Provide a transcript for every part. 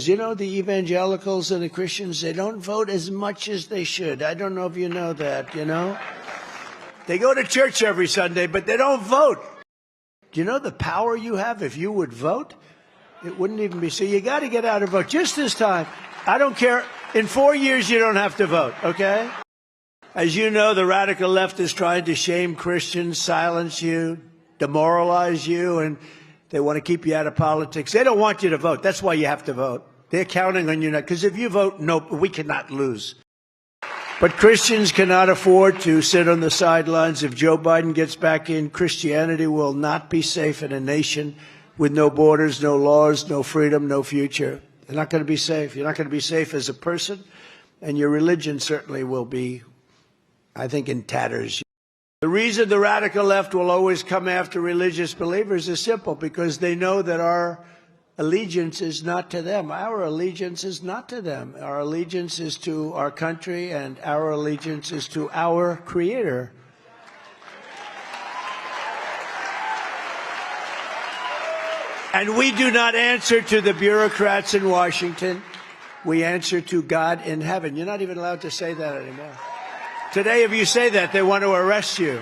evangelicals. You know, the evangelicals and the Christians, they don't vote as much as they should. I don't know if you know that, you know. They go to church every Sunday, but they don't vote. Do you know the power you have if you would vote? It wouldn't even be. So you got to get out and vote. Just this time, I don't care. In 4 years, you don't have to vote, okay? As you know, the radical left is trying to shame Christians, silence you, demoralize you, and they want to keep you out of politics. They don't want you to vote. That's why you have to vote. They're counting on you now. Because if you vote, no, we cannot lose. But Christians cannot afford to sit on the sidelines. If Joe Biden gets back in, Christianity will not be safe in a nation with no borders, no laws, no freedom, no future. They're not going to be safe. You're not going to be safe as a person, and your religion certainly will be, I think, in tatters. The reason the radical left will always come after religious believers is simple, because they know that our allegiance is not to them. Our allegiance is not to them. Our allegiance is to our country, and our allegiance is to our Creator. And we do not answer to the bureaucrats in Washington. We answer to God in heaven. You're not even allowed to say that anymore. Today, if you say that, they want to arrest you.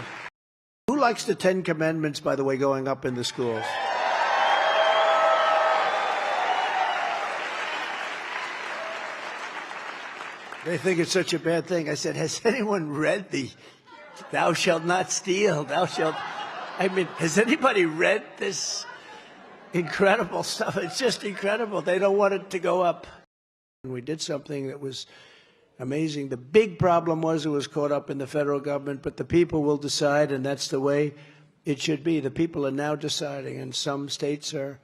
Who likes the 10 Commandments, by the way, going up in the schools? They think it's such a bad thing. I said, has anyone read the thou shalt not steal, thou shalt... I mean, has anybody read this incredible stuff? It's just incredible. They don't want it to go up. And we did something that was amazing. The big problem was it was caught up in the federal government, but the people will decide, and that's the way it should be. The people are now deciding, and some states are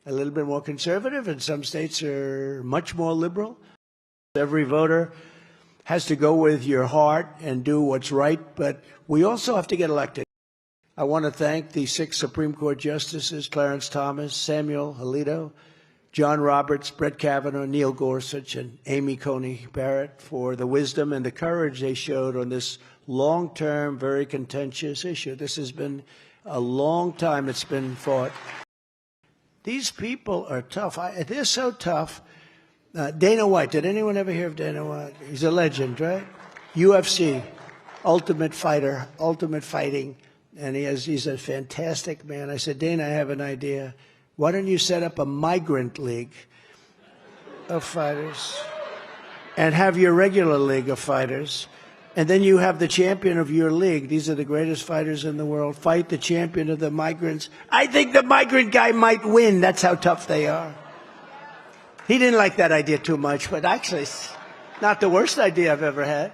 a little bit more conservative, and some states are much more liberal. Every voter has to go with your heart and do what's right, but we also have to get elected. I want to thank the 6 Supreme Court justices, Clarence Thomas, Samuel Alito, John Roberts, Brett Kavanaugh, Neil Gorsuch, and Amy Coney Barrett for the wisdom and the courage they showed on this long-term, very contentious issue. This has been a long time it's been fought. These people are tough. They're so tough. Dana White, did anyone ever hear of Dana White? He's a legend, right? UFC, ultimate fighter, ultimate fighting, and he's a fantastic man. I said, Dana, I have an idea. Why don't you set up a migrant league of fighters and have your regular league of fighters, and then you have the champion of your league. These are the greatest fighters in the world. Fight the champion of the migrants. I think the migrant guy might win. That's how tough they are. He didn't like that idea too much, but actually it's not the worst idea I've ever had.